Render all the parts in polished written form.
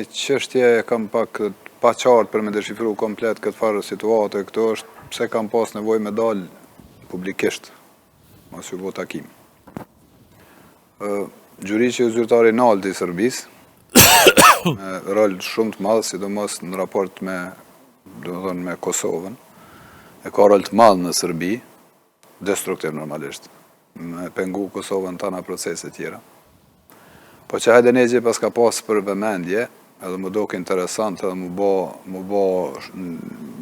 një çështje kam pak pa qartë për me deshifru komplet këtë farë situate, këto është pse kam pas nevojë me dalë publikisht, mos ju bo takim. Gjyriqi u zyrtari nalti i Serbisë, me rol shumë të madh, sidomos në raport me, domethënë me Kosovën, e ka rol të madh në Serbi, destruktiv normalisht, me pengu Kosovën tana procese tjera. Po që hajde negje pas ka pas për vëmendje, edhe më doke interesant, edhe më bo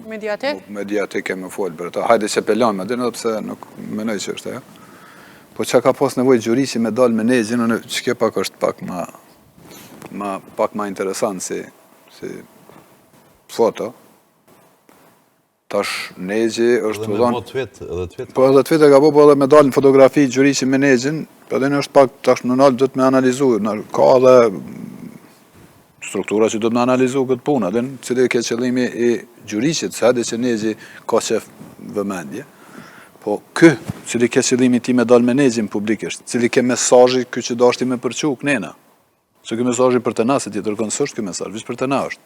mediatike me folë për ta. Hajde që pelon me dhe pëse nuk menoj që është e. Po që ka pas nevoj gjyriqi me dalë me negje, që ke pak është pak ma interesant si foto. Tash negji është të dhonë... Po edhe tweet e ka po edhe me dalë në fotografi gjyriqi me negjin, edhe në është pak tash në nalë dhëtë me analizu. Ka edhe struktura që dhëtë me analizu këtë punë, edhe në cili ke qëllimi i gjyriqit, se edhe që negji ka qef vëmendje. Po kë, cili ke qëllimi ti me dalë me negjin publikisht, cili ke mesazhi kë që dashti me përqu kënena. Se kë mesazhi për të na, se ti tërkon së është kë mesazh, vish për të na është.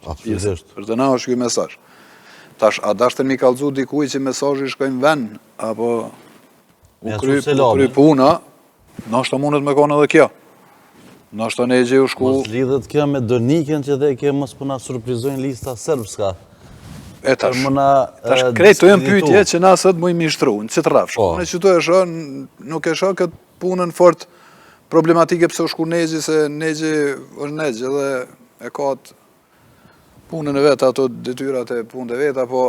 Absolutisht. Për të na është kë mesazh. Tash, a dashtë mi kalzu dikuj që mesazhi shkojnë ven, apo u kry puna, nashta mundet me kone edhe kjo. Nashta ne gje u shku... Mos lidhet kjo me Doniken që dhe kjo mos përna surprizojnë lista serbska. E tash krejtë të jënë pytje që na sët mu i mishtru, në që të rafsh. Në që të e shë, nuk e shë këtë punën fort problematike pëse u shku negji, se negji është negji dhe e ka të punën e vetë, ato detyrat e punët e vetë, apo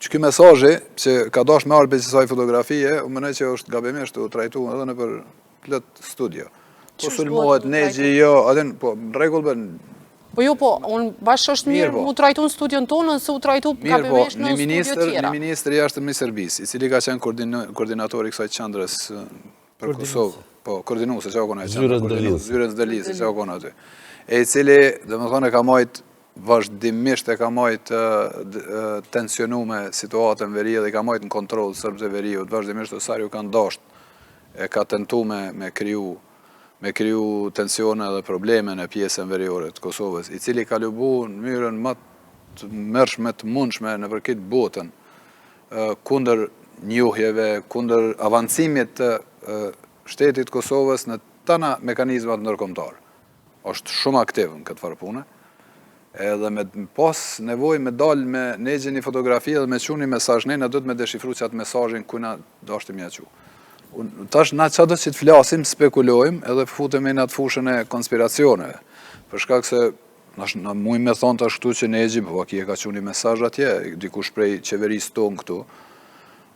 që këj mesazhi, që ka dash me arbe që saj fotografie, u mënej që është gabimisht u trajtu edhe në për plët studio. Po sulmohet negji, jo, adin, po, në regull bën... Po jo, po, unë bashkë është mirë mu trajtu në studion tonë, nëse u trajtu gabimisht në studio tjera. Një minister jashtë të Serbisë, i cili ka qenë koordinatori kësaj qendrës për Kosovë, po, koordinu, se që o kona e qendrë, Zyrën Zdeliz, se që o kona aty. E i cili, dhe më thone, ka majtë vazhdimisht e ka majtë tensionume situatën veri dhe i ka majtë në kontrol sërbës e veriut, vazhdimisht të sarju kanë dasht, e ka tentu me kryu tensione dhe probleme në pjesën veriore të Kosovës, i cili ka lubu në myrën më të mërshme të mundshme në përkit botën, kunder njuhjeve, kunder avancimit të shtetit Kosovës në tana mekanizmat nërkomtarë. Është shumë aktiv në këtë farë punë, edhe me pas nevoj me dalë me negjë një fotografi edhe me quni mesazh, ne do të me deshifru që atë mesazhin kujna do është të mja qu. Tash na që do që të flasim, spekulojmë edhe futemi në atë fushën e konspiracioneve. Për shkak se na muj me thonë të ashtu që negjë, po aki e ka quni mesazh atje, dikush prej qeverisë tonë këtu,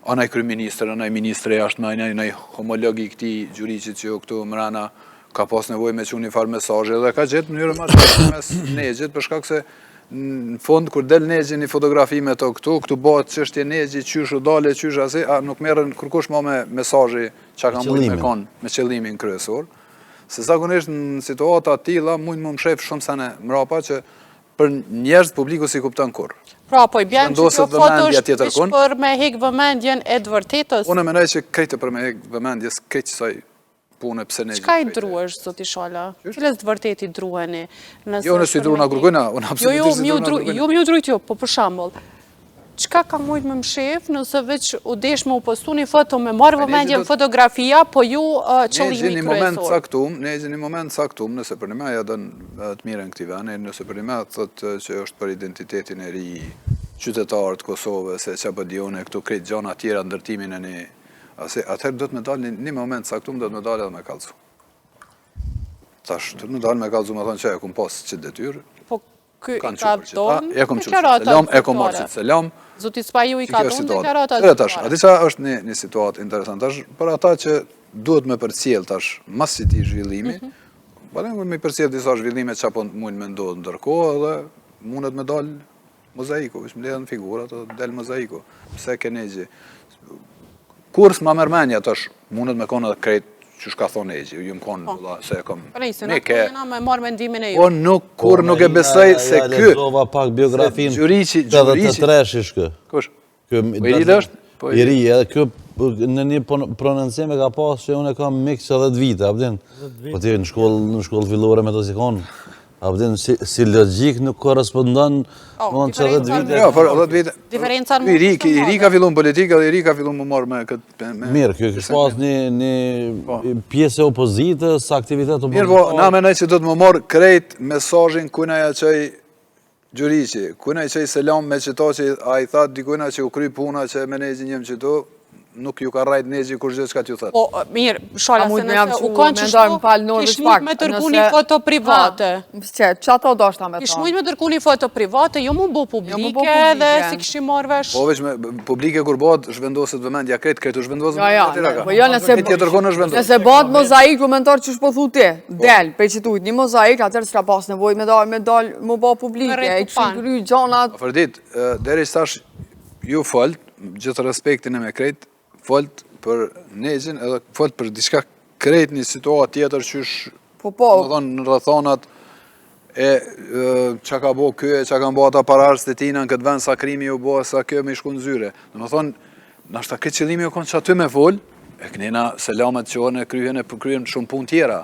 anaj kryeministër, anaj ministre jashtë, anaj homologi këti gjyriqit që jo këtu mrana, ka pas nevoj me quni farë mesazhe dhe ka gjithë mënyrë ma që mes negjit, për shkak se në fond, kur del negji një fotografi me të këtu bëhet çështje negji, qysh u dale, qysh asi, nuk merren kërkush ma me mesazhi që ka mujt me konë me qëllimin kryesor, se zakonisht në situata tilla mujt më shef shumë sene mrapa që për njerëz publiku si kupton kur. Pra, po i bjen që kjo foto është për me hek vëmendjen e të vërtetës? Unë menoj që krejtë për me hek vëmendjes, krejtë qësaj punë pëse ne... Qka i druesh, zoti Shala? Ciles të vërtet i drueni? Jo, nësë i druena kërkojna, unë absolutisht i druena kërkojna. Jo, mi u drujt jo, po për shambull. Qka ka mujt me më shef nëse veç u desh me u postu një foto me marrë vëmendje në fotografia, po ju qëllimi kryesor? Ne e një moment saktum, nëse për një me ja dënë të mirën këti vene, nëse për një me thëtë që është për identitetin e ri qytetarët Kosovës, se që për dione këtu krejt gjana tjera ndërtimin e një... Atëherë do të me dalë një moment saktum, do të me dalë edhe me kalzu. Tash, do të me dalë me kalzu, me thonë që e kumë pasë qitë detyrë. Po, kë i ka donë deklaratat e kom marë qitë selam. Zotis pa ju i ka donë deklaratat e tash, ati qa është një situatë interesant. Tash, për ata që duhet me përcjell tash, mas si ti zhvillimi, baden me përcjell disa zhvillime që apo mund me ndodhë ndërkohë, edhe mundet me dalë mozaiko, vishë më ledhen figurat, del mozaiko. Pse ke negji? Kur s'ma mërmenja tash, mundet me konë edhe krejt që shka thonë e gjithë, ju më konë, se e kom... Se në këna me marrë mendimin e ju. Po kur nuk e besaj se kë... E lezova pak biografin të dhe të tresh ishkë. Kush? Po i ri dhe është? I ri, edhe kë në një prononcime ka pas që unë e kam mikë që 10 vite, apëtin? Po ti në shkollë fillore me të si konë, A vëdin si logjik nuk korespondon në që 10 vite. Jo, për 10 vite. Diferenca në I ri ka fillu në politika dhe i ri ka fillu më marrë me këtë... Mirë, kjo kështë pas një pjesë e opozitës, aktivitet opozitës. Mirë, po, na menaj që do të më marrë krejt mesazhin kunaja qëj gjuriqi, kunaj qëj selam me qëto që a i thatë dikujna që u kry puna që menejgjin jem qëto, nuk ju ka rajt nejgji kur gjithë që ka t'ju thëtë. Po, mirë, shala se nëse u kanë qështu, kish mujt me tërku një foto private. Që ato do shta me ta? Kish mujt me tërku një foto private, jo mu bo publike dhe si kishim marrë vesh. Po veç me publike kur bëhet shvendoset vëmendja kretë u shvendoset vëmendja. Po jo, nëse bëhet mozaik komentar që shpo thu ti, del, pe që tujt, një mozaik, atër s'ka pas nevoj me dal mu bo publike, e këshin kry gjonat. Fërdit, deri stash ju folt, gjithë respektin e me kretë, folt për nejgjin edhe folt për diçka krejt një situatë tjetër qysh në rëthonat e që ka bo kjo, që ka bo ata pararës të tina në këtë vend sa krimi ju bo, sa kjo me shku në zyre. Në më thonë, nashta këtë qëllimi ju konë që aty me fol, e kënina selamet që orën e kryen shumë pun tjera.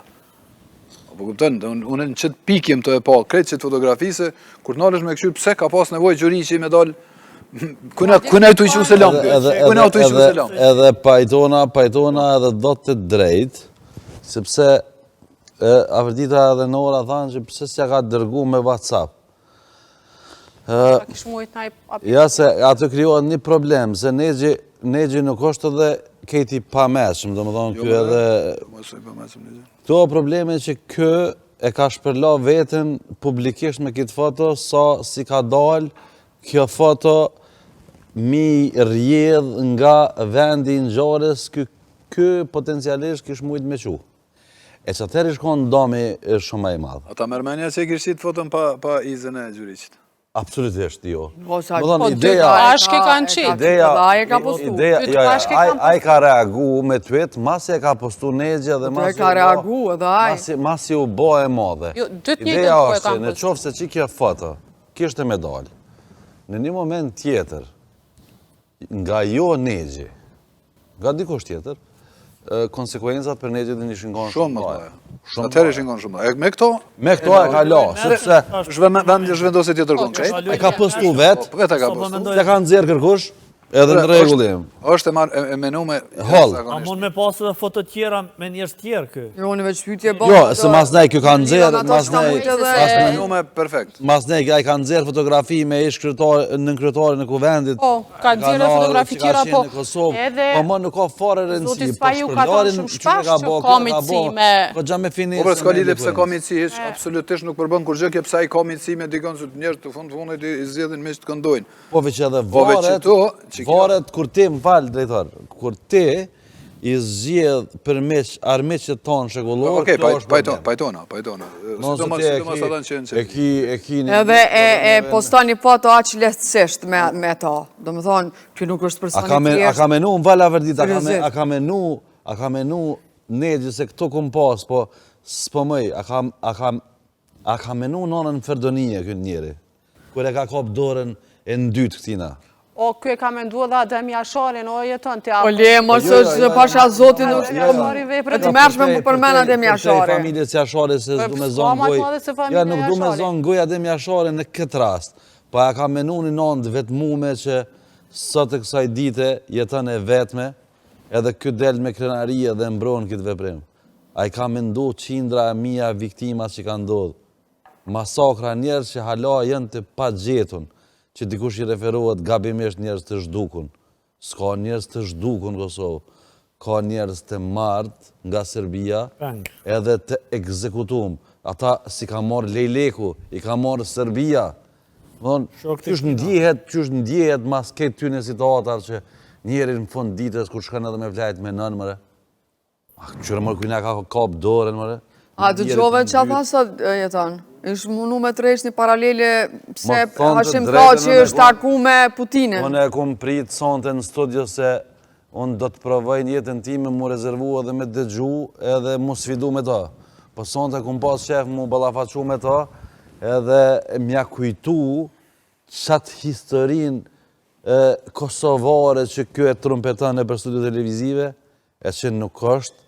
Po kuptën, unë në qëtë pikim të e pa, krejt qëtë fotografise, kur nalësh me këshyrë pse ka pas nevoj gjuri që i me dalë kuna të i që selam, kuna të i që selam. Edhe pajtona edhe do të drejt, sepse Averdita edhe Nora thanë që pëse s'ja ka dërgu me WhatsApp. Ja se atë kryohet një problem, se negji nuk është edhe kejti pa meqëm, do më thonë kjo edhe... Këto probleme që kjo e ka shpërla vetën publikisht me këtë foto, sa si ka dalë, kjo foto mi rjedh nga vendi në gjarës, kjo potencialisht kish mujt me qu. E që atër ishkon dami shumë e madhë. Ata mërmenja që e kishtit foton pa izën e gjuriqit? Absolutisht jo. Po, dy bashke kanë qitë, dhe ka postu. A i ka reagu me tweet, masi e ka postu negje dhe masi u bo e madhe. Ideja është, në qofë se që kjo foto, kishte me dalë. Në një moment tjetër, nga jo negji, nga dikush tjetër, konsekuenzat për negji dhe një shingon shumë mëdha. Atëherë shingon shumë mëdha. Me këto? Me këto e ka la, sepse... Zhvendosi tjetër konkret? E ka postu vetë, e ka nëzirë kërkush, edhe në regullim. Është e menu me... Hall. A mund me pasë dhe foto tjera me njerës tjerë kë? Jo, në veç pytje bërë. Jo, se mas nej kjo ka nëzirë, mas nej... Menu me perfekt. Mas nej kjo ka nëzirë fotografi me ish në kryetari në kuvendit. Po, ka nëzirë fotografi tjera, po... Po më nuk ka fare rëndësi. Zotis pa ju ka thonë shumë shpash që komitësi me... Po gja me finisë... Po për s'ka lidhe pëse komitësi, absolutisht nuk përbën kur gjë kje pësa i komitësi me dikon së të njerë të fundit i zjedhin me që të këndojnë. Po veç edhe varet, kur ti më falë, drejtar, kur ti i zjedh përmeq armiqet tonë shekullor, kjo është problem. Pajtona. Edhe e postani foto aqë lehtësisht me ta. Do më thonë, kjo nuk është personi thjesht. A ka menu më falë Averdita, a ka menu negji se këto këm pas, po s'po mëj, a ka menu nonën Ferdonie kënë njeri, kër e ka kop dorën e në dytë këtina. O, kjo e ka mendu edhe Adem Jasharin, o jeton të O, le, mos është pasha zotin është e të mërshme më përmen Adem Jasharin. Familjes Jasharin se s'du me zonë goj. Ja, nuk du me zonë goj Adem Jasharin në këtë rast. Pa ja ka menu një nëndë vetëmume që sot e kësaj dite jeton e vetme, edhe këtë del me krenaria dhe mbronë këtë veprim. A i ka mendu qindra e mija viktimat që ka ndodhë. Masakra njerës që hala jenë të pa gjetun, që dikush i referohet gabimisht njerës të zhdukun. S'ka njerës të zhdukun Kosovë, ka njerës të martë nga Serbia edhe të ekzekutum. Ata si ka marrë Lejleku, i ka marrë Serbia. Qysh ndjehet mas këtë ty në situatar që njeri në fund ditës kur shkën edhe me flajt me nënë mëre. Qërë mërë kujna ka kap dorën mëre. A të gjove që ata sot jeton? Ishë mundu me të rejsh një paralele se Hashim Thaçi është taku me Putinin. Unë e kumë pritë sonte në studio se unë do të provoj një jetën ti me mu rezervu edhe me dëgju edhe mu sfidu me ta. Po sonte kumë pas shef mu balafaqu me ta edhe mja kujtu qatë historin kosovare që kjo e trumpetan e për studio televizive e që nuk është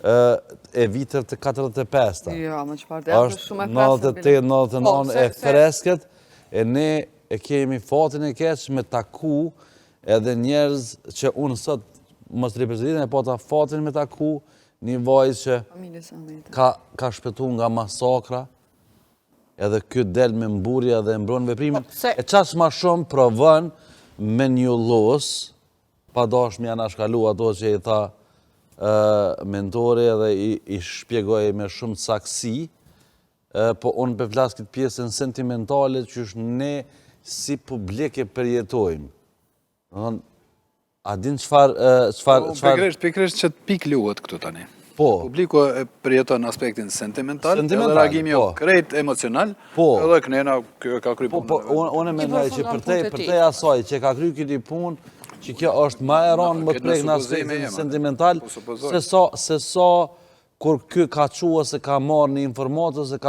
e vitër të 45-ta. Jo, më qëpar të janë shumë e 98-99 e fresket, e ne e kemi fatin e keq me taku edhe njerëz që unë sot mos reprezentin e po ta fatin me taku një vajzë që ka shpëtu nga masakra, edhe këtë del me mburja dhe mbron veprimin, e qash ma shumë provën me një los, pa dashmë janë ashkalu ato që i tha mentori edhe i shpjegoj me shumë saksi, po unë për flasë këtë pjesën sentimentale që është ne si publike përjetojmë. A din qëfar... Pikresht që të pik luhet këtu tani. Po. Publiku e përjeton aspektin sentimental, edhe reagimi jo krejt emocional, edhe kënena ka kry punë. Po, unë e mendoj që për te asaj që ka kry këti punë, që kjo është ma e ronë më të prek në aspektin sentimental, se so kur kjo ka qua se ka marrë një informatës,